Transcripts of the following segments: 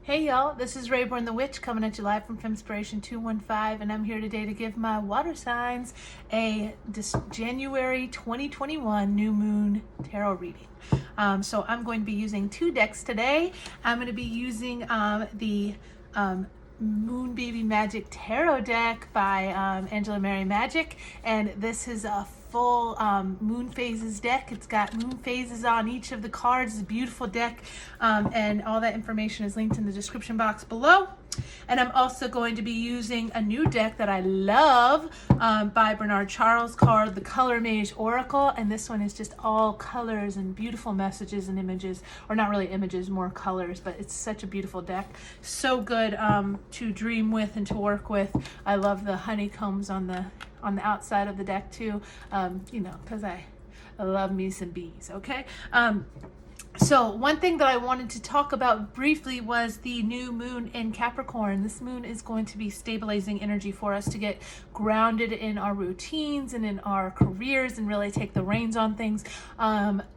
Hey y'all, this is Rayborn the Witch coming at you live from Femspiration 215, and I'm here today to give my water signs a January 2021 new moon tarot reading. So I'm going to be using two decks today. I'm going to be using the Moonbbmagicktarot deck by Angela Mary Magic, and this is a full moon phases deck. It's got moon phases on each of the cards. It's a beautiful deck, and all that information is linked in the description box below. And I'm also going to be using a new deck that I love by Bernard Charles called the Colormageoracle, and this one is just all colors and beautiful messages and images, or not really images, more colors, but it's such a beautiful deck. So good to dream with and to work with. I love the honeycombs on the outside of the deck too, you know, because I love me some bees, okay? So one thing that I wanted to talk about briefly was the new moon in Capricorn. This moon is going to be stabilizing energy for us to get grounded in our routines and in our careers and really take the reins on things.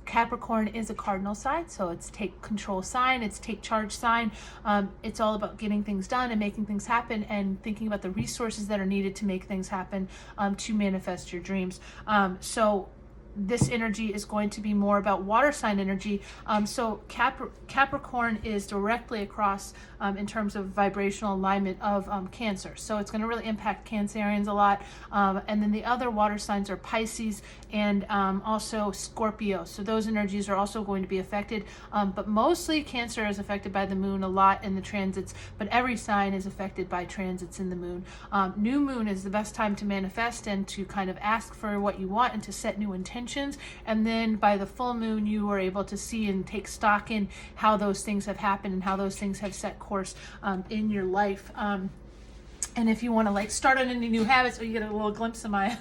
Capricorn is a cardinal sign, so it's take control sign, it's take charge sign. It's all about getting things done and making things happen and thinking about the resources that are needed to make things happen, to manifest your dreams. So this energy is going to be more about water sign energy. So Capricorn is directly across in terms of vibrational alignment of Cancer. So it's going to really impact Cancerians a lot. And then the other water signs are Pisces and also Scorpio. So those energies are also going to be affected. But mostly Cancer is affected by the moon a lot in the transits, but every sign is affected by transits in the moon. New moon is the best time to manifest and to kind of ask for what you want and to set new intentions. And then by the full moon, you are able to see and take stock in how those things have happened and how those things have set course in your life. And if you want to like start on any new habits, or you get a little glimpse of my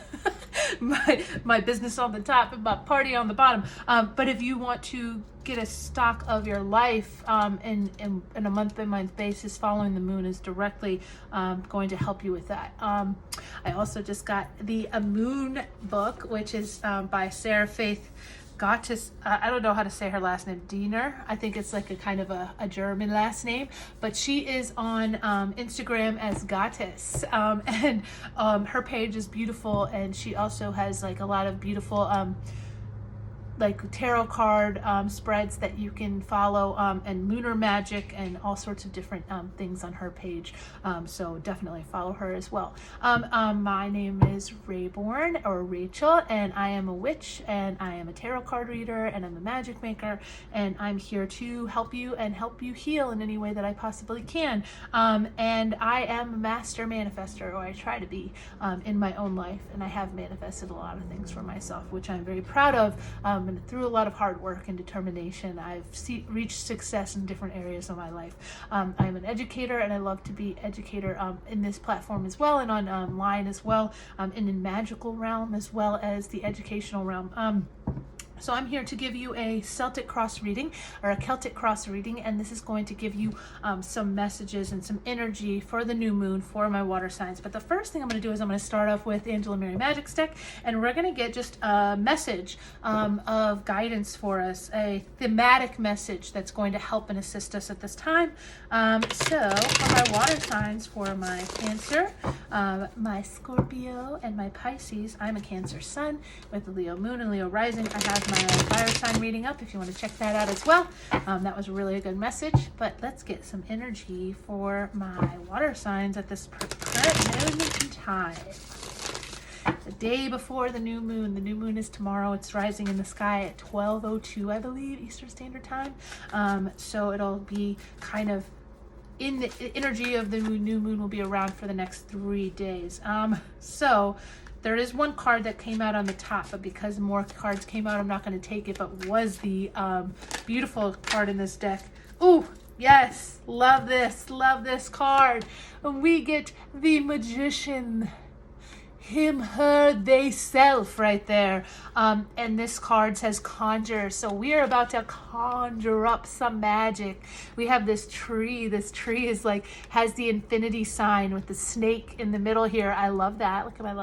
my business on the top and my party on the bottom. But if you want to get a stock of your life in a month-by-month basis following the moon is directly going to help you with that. I also just got the Moon book, which is by Sarah Faith Gottes. I don't know how to say her last name, Diener. I think it's like a kind of a German last name, but she is on Instagram as Gottes, and her page is beautiful, and she also has like a lot of beautiful like tarot card spreads that you can follow, and lunar magic and all sorts of different things on her page. So definitely follow her as well. My name is Rayborn, or Rachel, and I am a witch, and I am a tarot card reader, and I'm a magic maker, and I'm here to help you and help you heal in any way that I possibly can. And I am a master manifester, or I try to be, in my own life, and I have manifested a lot of things for myself, which I'm very proud of. And through a lot of hard work and determination, I've reached success in different areas of my life. I'm an educator, and I love to be educator in this platform as well, and online as well, in the magical realm as well as the educational realm. So I'm here to give you a Celtic cross reading, or a Celtic cross reading, and this is going to give you some messages and some energy for the new moon for my water signs. But the first thing I'm going to do is I'm going to start off with Angela Mary Magic's deck, and we're going to get just a message of guidance for us, a thematic message that's going to help and assist us at this time. So for my water signs, for my Cancer, my Scorpio, and my Pisces, I'm a Cancer sun with a Leo moon and Leo rising. I have my fire sign reading up if you want to check that out as well. That was really a good message, but let's get some energy for my water signs at this current moment in time. The day before the new moon is tomorrow. It's rising in the sky at 12:02, I believe, Eastern Standard Time. So it'll be kind of in the energy of the new moon will be around for the next 3 days. So there is one card that came out on the top, but because more cards came out, I'm not going to take it, but was the beautiful card in this deck. Ooh, yes, love this card. We get the Magician. him, her, they, self right there. And this card says conjure. So we are about to conjure up some magic. We have this tree. This tree is like, has the infinity sign with the snake in the middle here. I love that. Look at my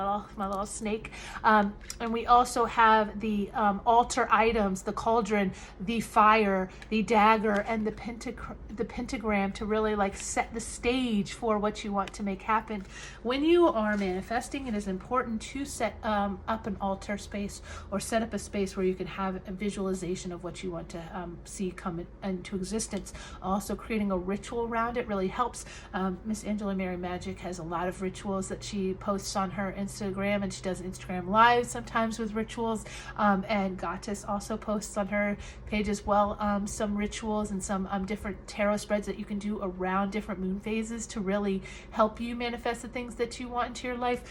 little snake. And we also have the altar items, the cauldron, the fire, the dagger, and the pentagram to really like set the stage for what you want to make happen. When you are manifesting, it is important to set up an altar space or set up a space where you can have a visualization of what you want to see come into existence. Also, creating a ritual around it really helps. Miss Angela Mary Magic has a lot of rituals that she posts on her Instagram, and she does Instagram lives sometimes with rituals. And Goddess also posts on her page as well some rituals and some different tarot spreads that you can do around different moon phases to really help you manifest the things that you want into your life.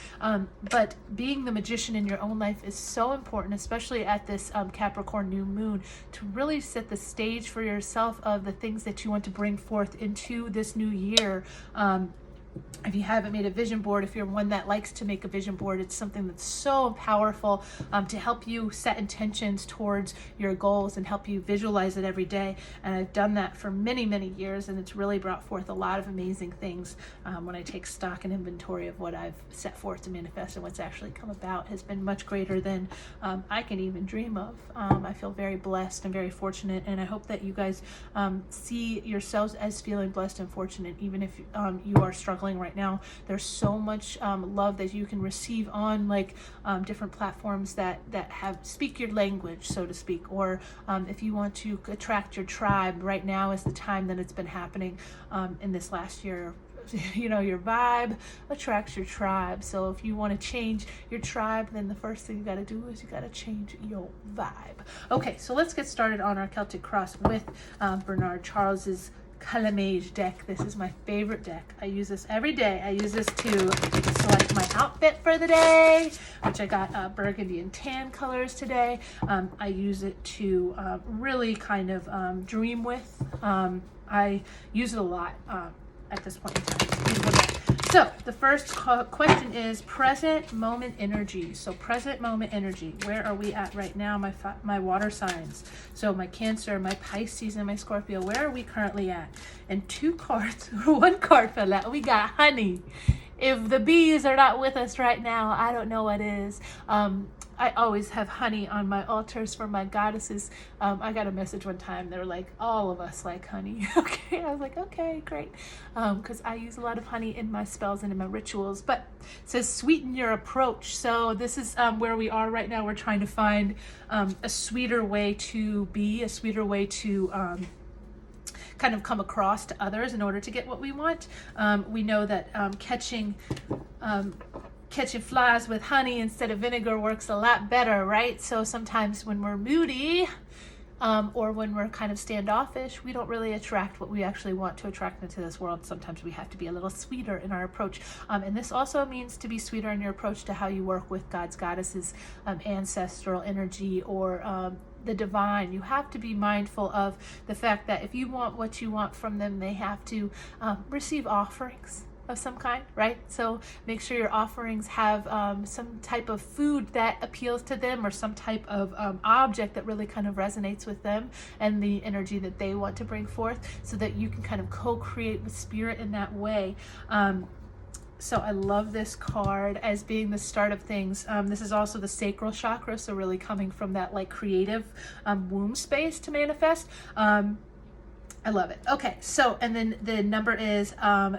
But being the magician in your own life is so important, especially at this Capricorn new moon, to really set the stage for yourself of the things that you want to bring forth into this new year. If you haven't made a vision board, if you're one that likes to make a vision board, it's something that's so powerful to help you set intentions towards your goals and help you visualize it every day. And I've done that for many, many years, and it's really brought forth a lot of amazing things. When I take stock and inventory of what I've set forth to manifest and what's actually come about has been much greater than I can even dream of. I feel very blessed and very fortunate, and I hope that you guys see yourselves as feeling blessed and fortunate, even if you are struggling right now. There's so much love that you can receive on like different platforms that have speak your language, so to speak, or if you want to attract your tribe, right now is the time that it's been happening in this last year. You know, your vibe attracts your tribe. So if you want to change your tribe, then the first thing you got to do is you got to change your vibe. Okay, so let's get started on our Celtic Cross with Bernard Charles's Colormage deck. This is my favorite deck. I use this every day. I use this to select my outfit for the day, which I got burgundy and tan colors today. I use it to really kind of dream with. I use it a lot at this point in time. So the first question is present moment energy. So present moment energy, where are we at right now? My water signs. So my Cancer, my Pisces, and my Scorpio, where are we currently at? And two cards, one card fell out. We got honey. If the bees are not with us right now, I don't know what is. I always have honey on my altars for my goddesses. I got a message one time. They were like, all of us like honey. Okay, I was like, okay, great. Because I use a lot of honey in my spells and in my rituals. But it says sweeten your approach. So this is where we are right now. We're trying to find a sweeter way to be, a sweeter way to kind of come across to others in order to get what we want. We know that catching flies with honey instead of vinegar works a lot better, right? So sometimes when we're moody or when we're kind of standoffish, we don't really attract what we actually want to attract into this world. Sometimes we have to be a little sweeter in our approach. And this also means to be sweeter in your approach to how you work with God's goddesses, ancestral energy, or the divine. You have to be mindful of the fact that if you want what you want from them, they have to receive offerings of some kind, right? So make sure your offerings have some type of food that appeals to them, or some type of object that really kind of resonates with them and the energy that they want to bring forth, so that you can kind of co-create with spirit in that way. So I love this card as being the start of things. This is also the sacral chakra, so really coming from that like creative womb space to manifest. I love it. Okay, so, and then the number is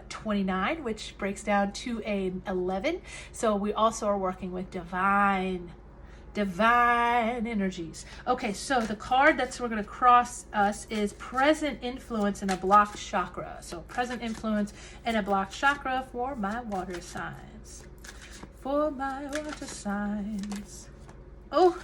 29, which breaks down to an 11. So we also are working with divine energies. Okay, so the card that's we're going to cross us is present influence in a blocked chakra. So present influence in a blocked chakra for my water signs. For my water signs. Oh,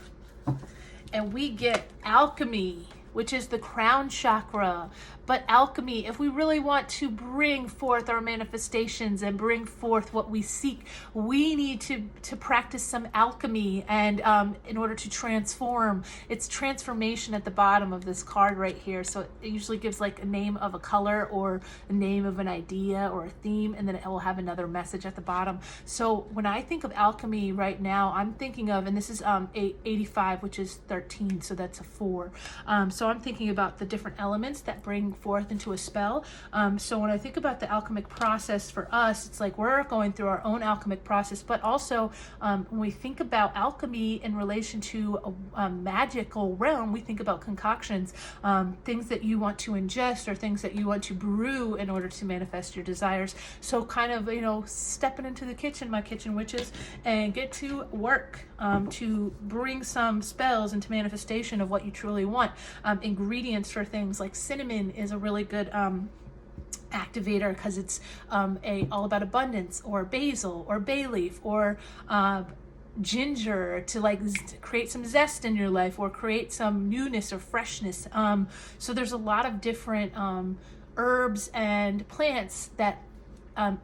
and we get alchemy. which is the crown chakra. But alchemy, if we really want to bring forth our manifestations and bring forth what we seek, we need to practice some alchemy, and in order to transform. It's transformation at the bottom of this card right here. So it usually gives like a name of a color or a name of an idea or a theme, and then it will have another message at the bottom. So when I think of alchemy right now, I'm thinking of, and this is 85, which is 13, so that's a 4. So I'm thinking about the different elements that bring forth into a spell. So when I think about the alchemic process for us, it's like we're going through our own alchemic process, but also when we think about alchemy in relation to a magical realm, we think about concoctions, things that you want to ingest or things that you want to brew in order to manifest your desires. So kind of, you know, stepping into the kitchen, my kitchen witches, and get to work to bring some spells into manifestation of what you truly want. Ingredients for things like cinnamon is a really good activator, because it's all about abundance, or basil or bay leaf, or ginger to like create some zest in your life, or create some newness or freshness. So there's a lot of different herbs and plants that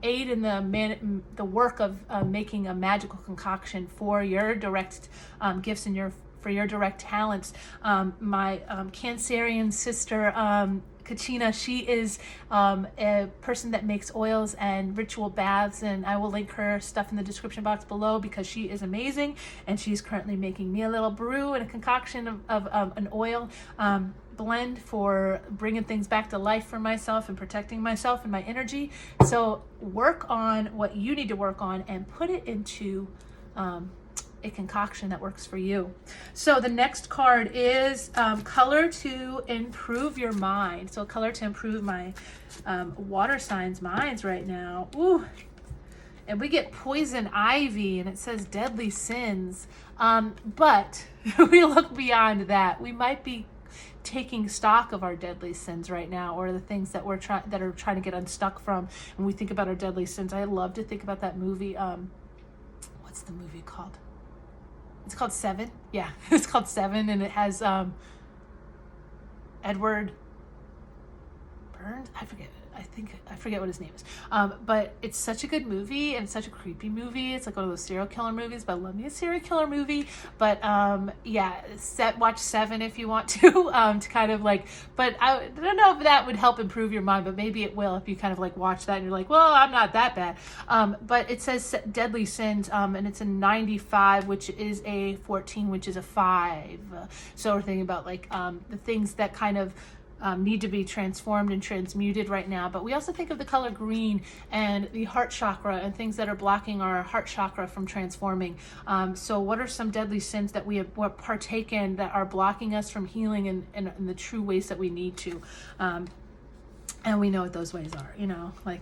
aid in the work of making a magical concoction for your direct gifts and for your direct talents. My Cancerian sister, Kachina, she is a person that makes oils and ritual baths, and I will link her stuff in the description box below, because she is amazing, and she's currently making me a little brew and a concoction of an oil blend for bringing things back to life for myself and protecting myself and my energy. So work on what you need to work on and put it into a concoction that works for you. So the next card is color to improve your mind. So color to improve my water signs' minds right now. Ooh. And we get poison ivy, and it says deadly sins. But we look beyond that. We might be taking stock of our deadly sins right now, or the things that we're trying to get unstuck from. And we think about our deadly sins. I love to think about that movie. What's the movie called? It's called Seven. Yeah, it's called Seven, and it has Edward Burns. I forget what his name is. But it's such a good movie, and it's such a creepy movie. It's like one of those serial killer movies, but I love me a serial killer movie. But yeah, watch Seven if you want to kind of like, but I don't know if that would help improve your mind, but maybe it will if you kind of like watch that and you're like, well, I'm not that bad. But it says deadly sins, and it's a 95, which is a 14, which is a 5. So we're thinking about like the things that kind of need to be transformed and transmuted right now. But we also think of the color green and the heart chakra and things that are blocking our heart chakra from transforming. So what are some deadly sins that we have partake in that are blocking us from healing in the true ways that we need to? And we know what those ways are, you know, like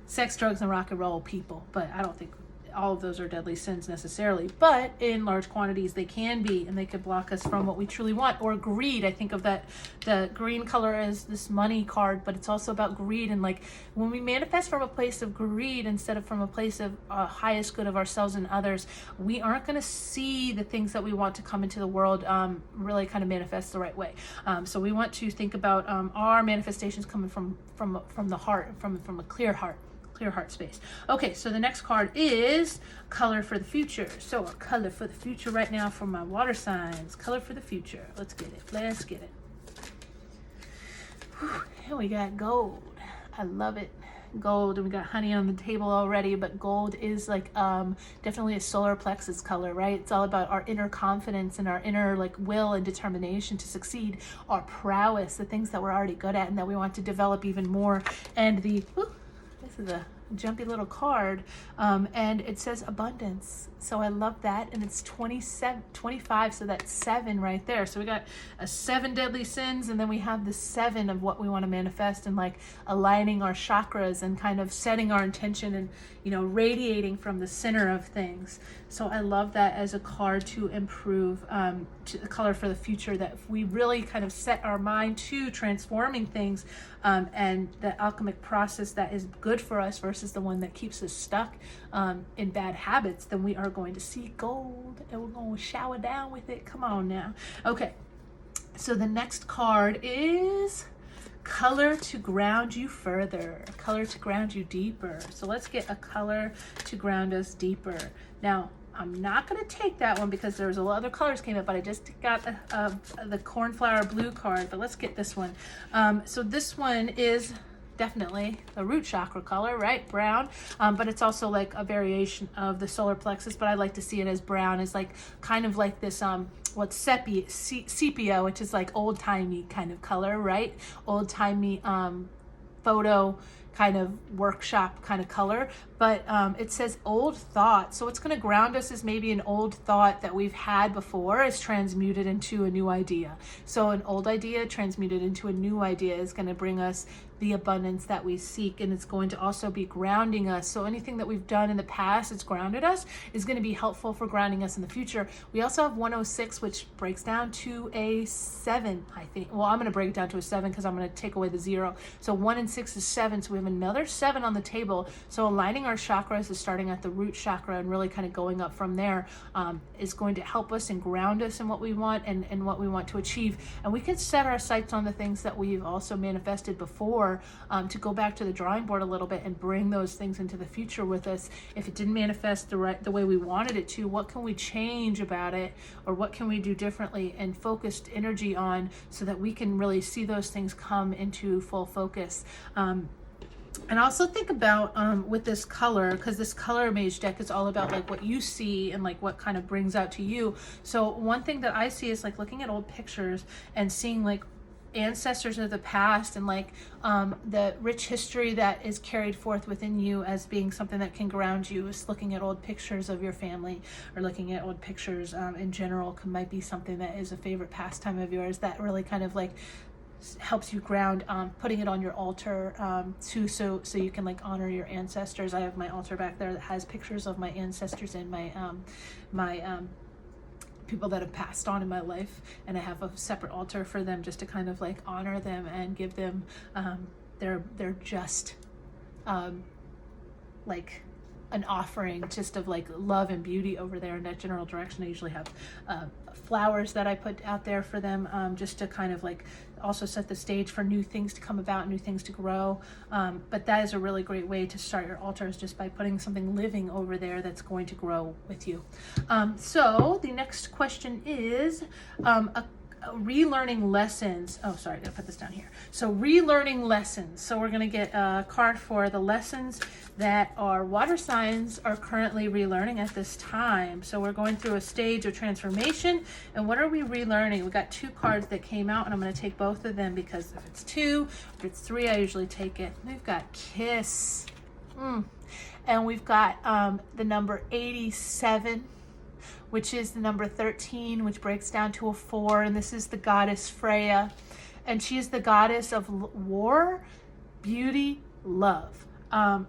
sex, drugs, and rock and roll people. But I don't think all of those are deadly sins necessarily, but in large quantities they can be, and they could block us from what we truly want. Or greed. I think of that, the green color as this money card, but it's also about greed. And like when we manifest from a place of greed instead of from a place of highest good of ourselves and others, we aren't going to see the things that we want to come into the world really kind of manifest the right way. So we want to think about our manifestations coming from the heart, from a clear heart space. Okay, so the next card is color for the future. So a color for the future right now for my water signs. Color for the future. Let's get it. Whew, and we got gold. I love it. Gold, and we got honey on the table already, but gold is like definitely a solar plexus color, right? It's all about our inner confidence and our inner like will and determination to succeed, our prowess, the things that we're already good at and that we want to develop even more. And this is a jumpy little card, and it says abundance. So I love that, and it's 25, so that's 7 right there. So we got a 7 deadly sins, and then we have the 7 of what we want to manifest, and like aligning our chakras and kind of setting our intention and, you know, radiating from the center of things. So I love that as a card to improve to the color for the future, that if we really kind of set our mind to transforming things and the alchemic process that is good for us versus the one that keeps us stuck in bad habits, then we are going to see gold and we're going to shower down with it. Come on now. Okay. So the next card is color to ground you further, color to ground you deeper. So let's get a color to ground us deeper. Now, I'm not going to take that one because there's a lot of other colors came up, but I just got the cornflower blue card, but let's get this one. So this one is definitely the root chakra color, right? Brown, but it's also like a variation of the solar plexus, but I like to see it as brown. It's like kind of like this what's sepia, which is like old-timey kind of color, right? Old-timey photo kind of workshop kind of color, but it says old thought. So what's going to ground us is maybe an old thought that we've had before is transmuted into a new idea. So an old idea transmuted into a new idea is going to bring us the abundance that we seek, and it's going to also be grounding us. So anything that we've done in the past that's grounded us is going to be helpful for grounding us in the future. We also have 106, which breaks down to a 7, I think. Well, I'm going to break it down to a 7 because I'm going to take away the 0. So 1 and 6 is 7. So we have another 7 on the table. So aligning our chakras is starting at the root chakra and really kind of going up from there is going to help us and ground us in what we want and what we want to achieve. And we can set our sights on the things that we've also manifested before, to go back to the drawing board a little bit and bring those things into the future with us. If it didn't manifest the way we wanted it to, what can we change about it, or what can we do differently, and focused energy on so that we can really see those things come into full focus. And also think about with this color, because this color mage deck is all about like what you see and like what kind of brings out to you. So one thing that I see is like looking at old pictures and seeing like ancestors of the past and like the rich history that is carried forth within you as being something that can ground you. Is looking at old pictures of your family, or looking at old pictures in general might be something that is a favorite pastime of yours that really kind of like helps you ground. Putting it on your altar too, so you can like honor your ancestors. I have my altar back there that has pictures of my ancestors and my people that have passed on in my life, and I have a separate altar for them just to kind of like honor them and give them their just like an offering just of like love and beauty over there in that general direction. I usually have flowers that I put out there for them, just to kind of like also set the stage for new things to come about, new things to grow. But that is a really great way to start your altars, just by putting something living over there that's going to grow with you. So the next question is relearning lessons. Oh, sorry, I gotta put this down here. So relearning lessons. So we're gonna get a card for the lessons that our water signs are currently relearning at this time. So we're going through a stage of transformation, and what are we relearning? We got 2 cards that came out, and I'm gonna take both of them because if it's 2, if it's 3, I usually take it. We've got Kiss, and we've got the number 87, which is the number 13, which breaks down to a 4, and this is the goddess Freya, and she is the goddess of war, beauty, love.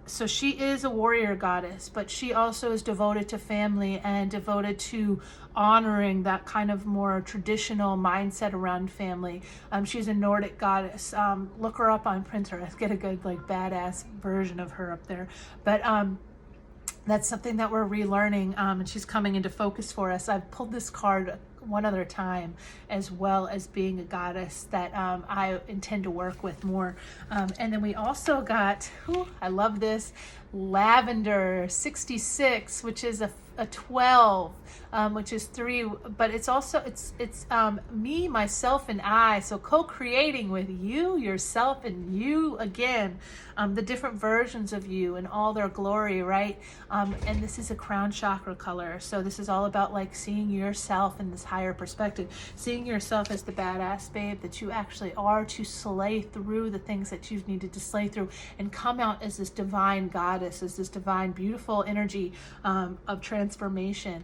So she is a warrior goddess, but she also is devoted to family and devoted to honoring that kind of more traditional mindset around family. She's a Nordic goddess. Look her up on Pinterest. Get a good like badass version of her up there. But that's something that we're relearning, and she's coming into focus for us. I've pulled this card one other time, as well as being a goddess that I intend to work with more. And then we also got, I love this, Lavender 66, which is a 12, which is 3, but it's also it's me, myself, and I. So co-creating with you, yourself, and you again, the different versions of you in all their glory, right? And this is a crown chakra color. So this is all about like seeing yourself in this higher perspective, seeing yourself as the badass babe that you actually are, to slay through the things that you've needed to slay through and come out as this divine goddess, as this divine, beautiful energy of transformation.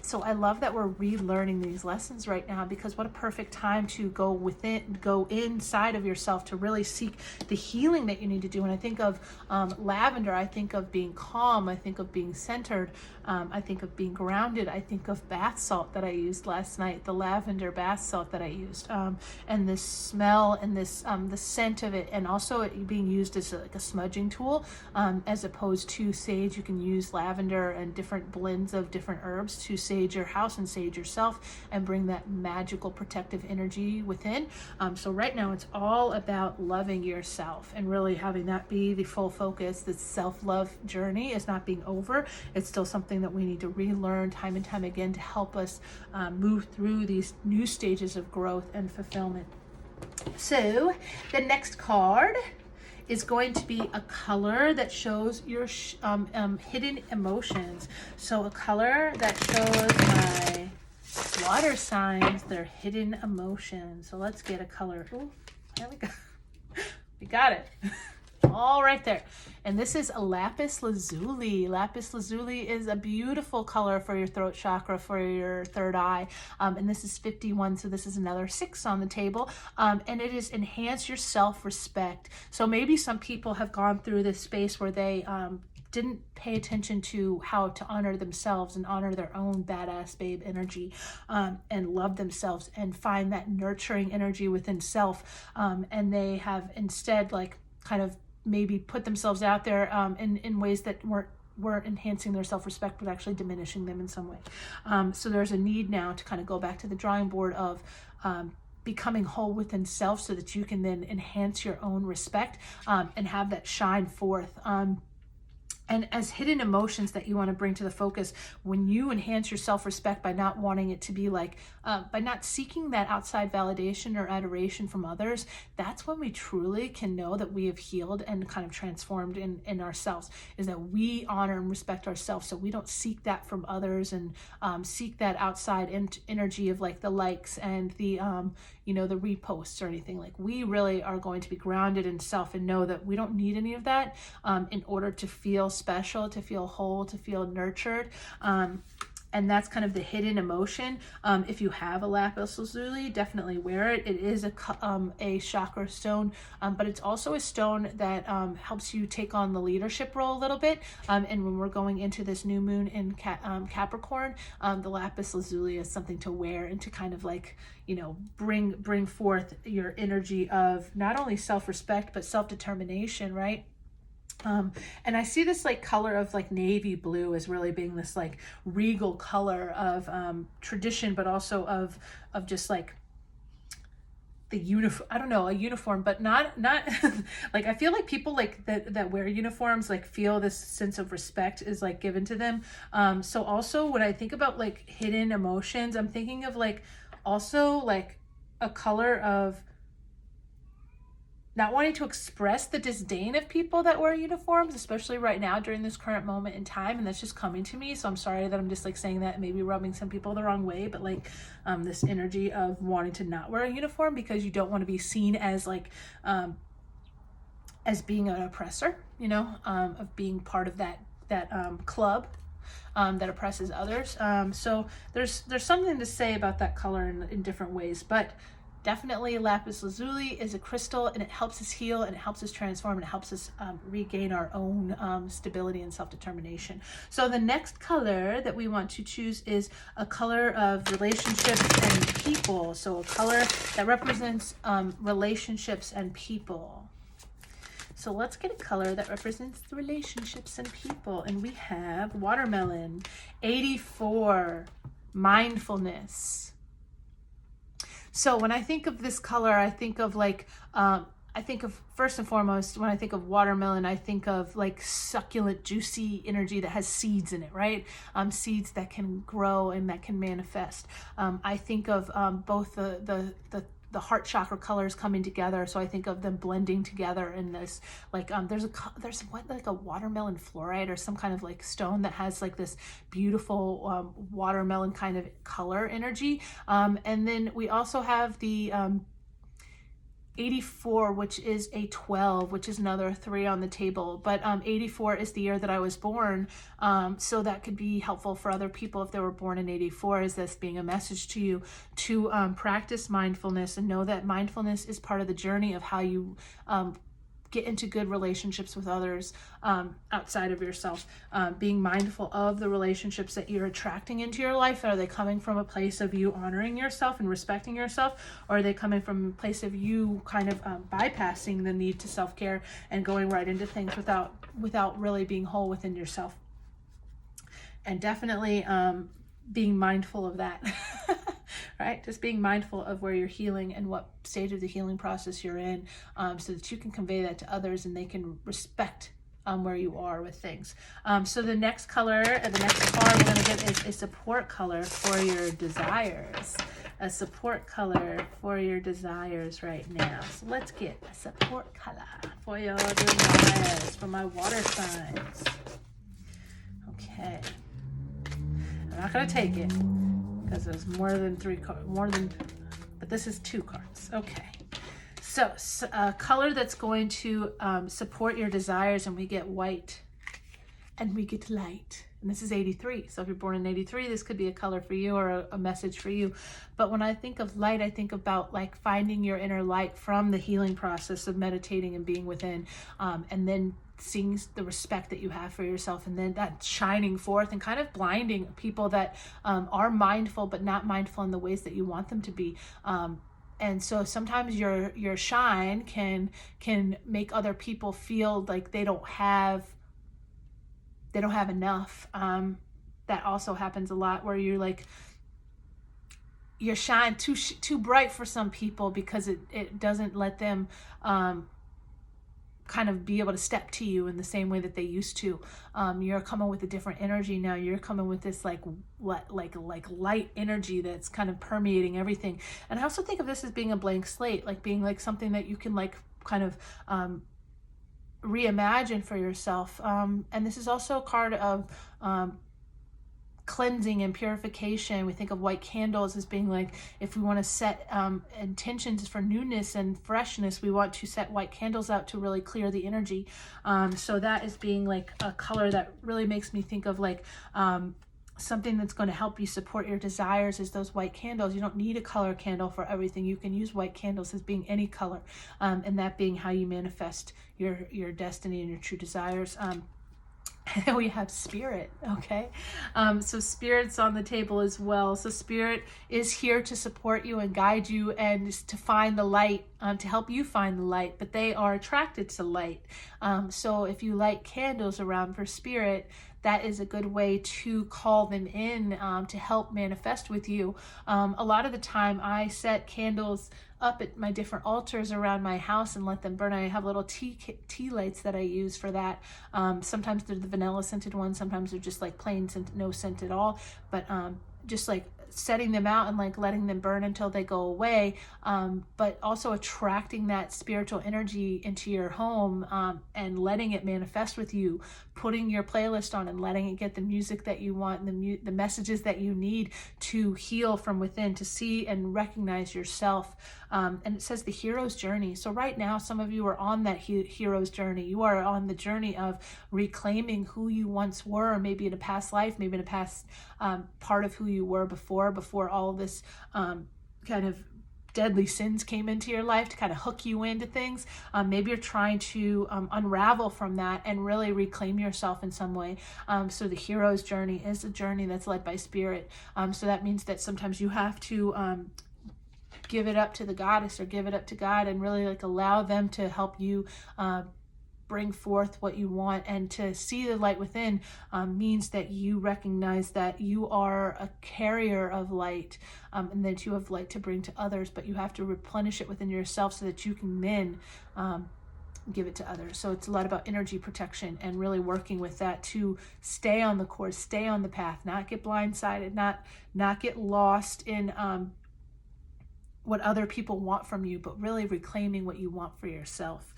So I love that we're relearning these lessons right now, because what a perfect time to go inside of yourself to really seek the healing that you need to do. When I think of lavender, I think of being calm, I think of being centered, I think of being grounded, I think of bath salt that I used last night, the lavender bath salt that I used, and this smell and this the scent of it, and also it being used as like a smudging tool, as as opposed to sage. You can use lavender and different blends of different herbs to sage your house and sage yourself and bring that magical protective energy within. So right now it's all about loving yourself and really having that be the full focus. The self-love journey is not being over. It's still something that we need to relearn time and time again to help us move through these new stages of growth and fulfillment. So the next card is going to be a color that shows your hidden emotions. So a color that shows my water signs, their hidden emotions. So let's get a color. Oh, there we go. We got it. All right there. And this is a lapis lazuli. Lapis lazuli is a beautiful color for your throat chakra, for your third eye. And this is 51, so this is another 6 on the table. And it is enhance your self-respect. So maybe some people have gone through this space where they didn't pay attention to how to honor themselves and honor their own badass babe energy, and love themselves and find that nurturing energy within self. And they have instead like kind of maybe put themselves out there in ways that weren't enhancing their self-respect, but actually diminishing them in some way. So there's a need now to kind of go back to the drawing board of becoming whole within self so that you can then enhance your own respect and have that shine forth. And as hidden emotions that you want to bring to the focus, when you enhance your self-respect by not wanting it to be like, by not seeking that outside validation or adoration from others, that's when we truly can know that we have healed and kind of transformed in ourselves, is that we honor and respect ourselves. So we don't seek that from others and seek that outside energy of like the likes and the, the reposts or anything. Like we really are going to be grounded in self and know that we don't need any of that in order to feel special, to feel whole, to feel nurtured. And that's kind of the hidden emotion. If you have a lapis lazuli, definitely wear it. It is a chakra stone, but it's also a stone that helps you take on the leadership role a little bit. And when we're going into this new moon in Capricorn, the lapis lazuli is something to wear and to kind of like, bring forth your energy of not only self-respect, but self-determination, right? And I see this like color of like navy blue as really being this like regal color of tradition, but also of just like the uniform. I don't know, a uniform, but not like I feel like people like that wear uniforms like feel this sense of respect is like given to them. So also when I think about like hidden emotions, I'm thinking of like also like a color of not wanting to express the disdain of people that wear uniforms, especially right now during this current moment in time. And that's just coming to me. So I'm sorry that I'm just like saying that and maybe rubbing some people the wrong way, but like this energy of wanting to not wear a uniform because you don't want to be seen as like, as being an oppressor, of being part of that club that oppresses others. So there's something to say about that color in different ways, but definitely lapis lazuli is a crystal and it helps us heal and it helps us transform and it helps us regain our own stability and self-determination. So the next color that we want to choose is a color of relationships and people. So a color that represents relationships and people. So let's get a color that represents the relationships and people. And we have watermelon, 84, mindfulness. So when I think of this color, I think of like, first and foremost, when I think of watermelon, I think of like succulent, juicy energy that has seeds in it, right? Seeds that can grow and that can manifest. I think of both the heart chakra colors coming together. So I think of them blending together in this, like, there's like a watermelon fluorite or some kind of like stone that has like this beautiful watermelon kind of color energy. And then we also have the 84, which is a 12, which is another 3 on the table. But 84 is the year that I was born. So that could be helpful for other people if they were born in 84, is this being a message to you to practice mindfulness and know that mindfulness is part of the journey of how you get into good relationships with others outside of yourself. Being mindful of the relationships that you're attracting into your life. Are they coming from a place of you honoring yourself and respecting yourself, or are they coming from a place of you kind of bypassing the need to self-care and going right into things without really being whole within yourself? And definitely being mindful of that. Right? Just being mindful of where you're healing and what stage of the healing process you're in, so that you can convey that to others and they can respect where you are with things. So the next color, the next card we're going to get is a support color for your desires. A support color for your desires right now. So let's get a support color for your desires for my water signs. Okay. I'm not going to take it because there's more than 3 cards, but this is 2 cards. Okay. So a color that's going to support your desires, and we get white and we get light. And this is 83. So if you're born in 83, this could be a color for you or a message for you. But when I think of light, I think about like finding your inner light from the healing process of meditating and being within, and then seeing the respect that you have for yourself, and then that shining forth and kind of blinding people that are mindful but not mindful in the ways that you want them to be. And so sometimes your shine can make other people feel like they don't have enough. That also happens a lot, where you're like, your shine too bright for some people because it doesn't let them kind of be able to step to you in the same way that they used to. You're coming with a different energy now. You're coming with this like light energy that's kind of permeating everything. And I also think of this as being a blank slate, like being like something that you can like kind of reimagine for yourself. And this is also a card of cleansing and purification. We think of white candles as being like, if we want to set intentions for newness and freshness, we want to set white candles out to really clear the energy. So that is being like a color that really makes me think of like something that's going to help you support your desires is those white candles. You don't need a color candle for everything. You can use white candles as being any color, and that being how you manifest your destiny and your true desires. And then we have spirit. Okay, so spirit's on the table as well. So spirit is here to support you and guide you and to find the light, to help you find the light, but they are attracted to light. So if you light candles around for spirit, that is a good way to call them in, to help manifest with you. A lot of the time I set candles up at my different altars around my house and let them burn. I have little tea lights that I use for that. Sometimes they're the vanilla scented ones. Sometimes they're just like plain scent, no scent at all. But just like setting them out and like letting them burn until they go away, but also attracting that spiritual energy into your home, and letting it manifest with you, putting your playlist on and letting it get the music that you want and the messages that you need to heal from within, to see and recognize yourself. And it says the hero's journey. So right now, some of you are on that hero's journey. You are on the journey of reclaiming who you once were, maybe in a past life, maybe in a past part of who you were before all of this kind of deadly sins came into your life to kind of hook you into things. Maybe you're trying to unravel from that and really reclaim yourself in some way. So the hero's journey is a journey that's led by spirit. So that means that sometimes you have to give it up to the goddess or give it up to God and really like allow them to help you bring forth what you want. And to see the light within means that you recognize that you are a carrier of light, and that you have light to bring to others, but you have to replenish it within yourself so that you can then give it to others. So it's a lot about energy protection and really working with that to stay on the course, stay on the path, not get blindsided, not get lost in what other people want from you, but really reclaiming what you want for yourself.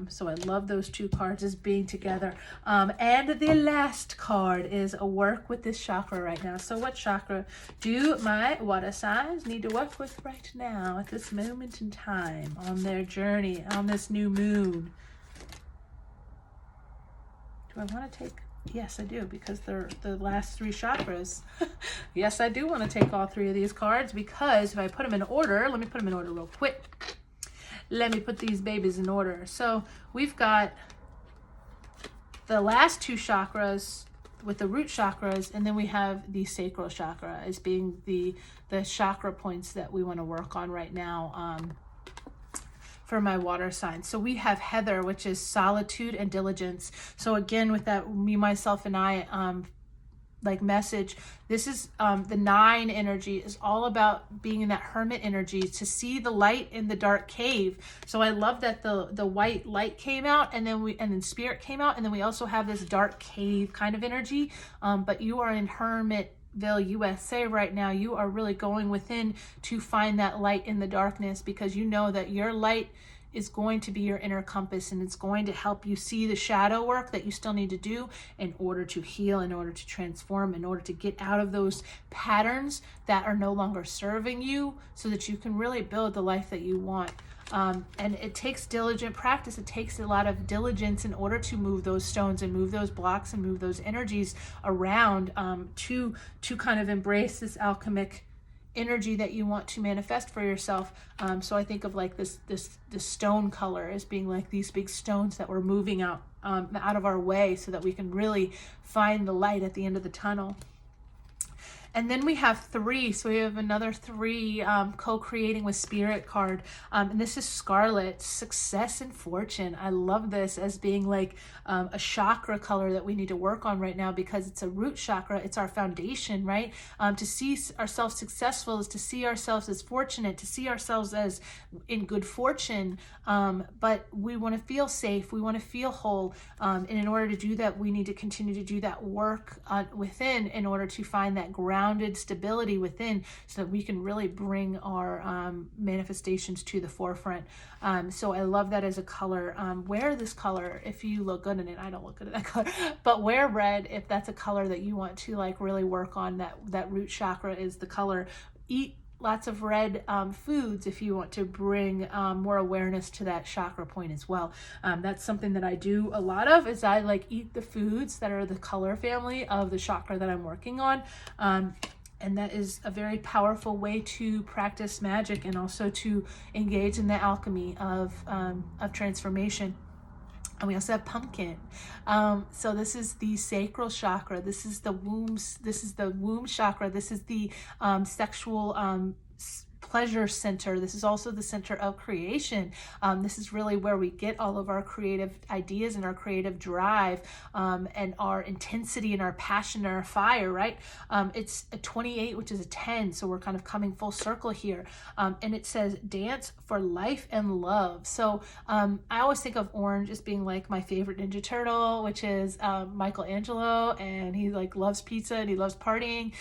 So I love those 2 cards as being together. And the last card is a work with this chakra right now. So what chakra do my water signs need to work with right now at this moment in time on their journey on this new moon? Do I want to take... Yes, I do, because they're the last 3 chakras. Yes, I do want to take all 3 of these cards, because if I put them in order, let me put them in order real quick. let me put these babies in order. So we've got the last two chakras with the root chakras, and then we have the sacral chakra as being the chakra points that we want to work on right now for my water sign. So we have Heather, which is solitude and diligence. So again, with that me, myself, and I like message, this is the 9 energy is all about being in that hermit energy, to see the light in the dark cave. So I love that the white light came out, and then spirit came out, and then we also have this dark cave kind of energy. But you are in Hermitville, USA right now. You are really going within to find that light in the darkness, because you know that your light is going to be your inner compass, and it's going to help you see the shadow work that you still need to do in order to heal, in order to transform, in order to get out of those patterns that are no longer serving you, so that you can really build the life that you want. And it takes diligent practice. It takes a lot of diligence in order to move those stones and move those blocks and move those energies around, to kind of embrace this alchemic energy that you want to manifest for yourself. So I think of like this stone color as being like these big stones that we're moving out of our way, so that we can really find the light at the end of the tunnel. And then we have 3, so we have another 3 co-creating with Spirit card, and this is Scarlet, success and fortune. I love this as being like a chakra color that we need to work on right now, because it's a root chakra, it's our foundation, right? To see ourselves successful is to see ourselves as fortunate, to see ourselves as in good fortune, but we want to feel safe, we want to feel whole, and in order to do that, we need to continue to do that work within, in order to find that grounded stability within, so that we can really bring our manifestations to the forefront. So I love that as a color. Wear this color if you look good in it. I don't look good at that color, but wear red if that's a color that you want to like really work on. That root chakra is the color. Eat lots of red foods if you want to bring more awareness to that chakra point as well. That's something that I do a lot of, is I like eat the foods that are the color family of the chakra that I'm working on. And that is a very powerful way to practice magic, and also to engage in the alchemy of transformation. And we also have pumpkin. So this is the sacral chakra. This is the womb. This is the womb chakra. This is the sexual pleasure center. This is also the center of creation. This is really where we get all of our creative ideas and our creative drive, and our intensity and our passion and our fire, right? It's a 28, which is a 10. So we're kind of coming full circle here. And it says dance for life and love. So I always think of orange as being like my favorite Ninja Turtle, which is Michelangelo, and he like loves pizza and he loves partying,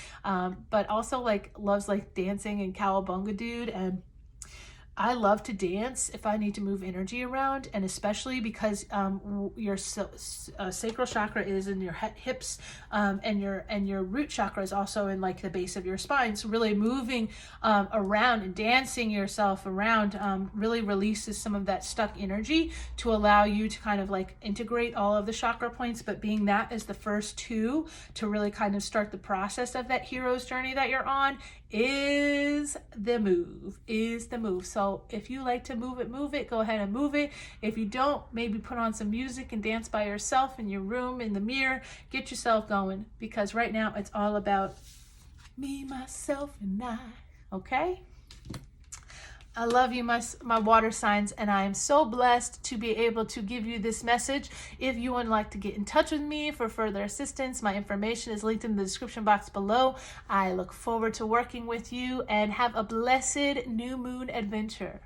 but also like loves like dancing and cowabunga dude. And I love to dance if I need to move energy around, and especially because your sacral chakra is in your hips, and your root chakra is also in like the base of your spine. So really moving around and dancing yourself around really releases some of that stuck energy to allow you to kind of like integrate all of the chakra points. But being that is the first 2 to really kind of start the process of that hero's journey that you're on is the move. So if you like to move it, go ahead and move it. If you don't, maybe put on some music and dance by yourself in your room, in the mirror. Get yourself going, because right now it's all about me, myself, and I. Okay? I love you, my water signs, and I am so blessed to be able to give you this message. If you would like to get in touch with me for further assistance, my information is linked in the description box below. I look forward to working with you, and have a blessed new moon adventure.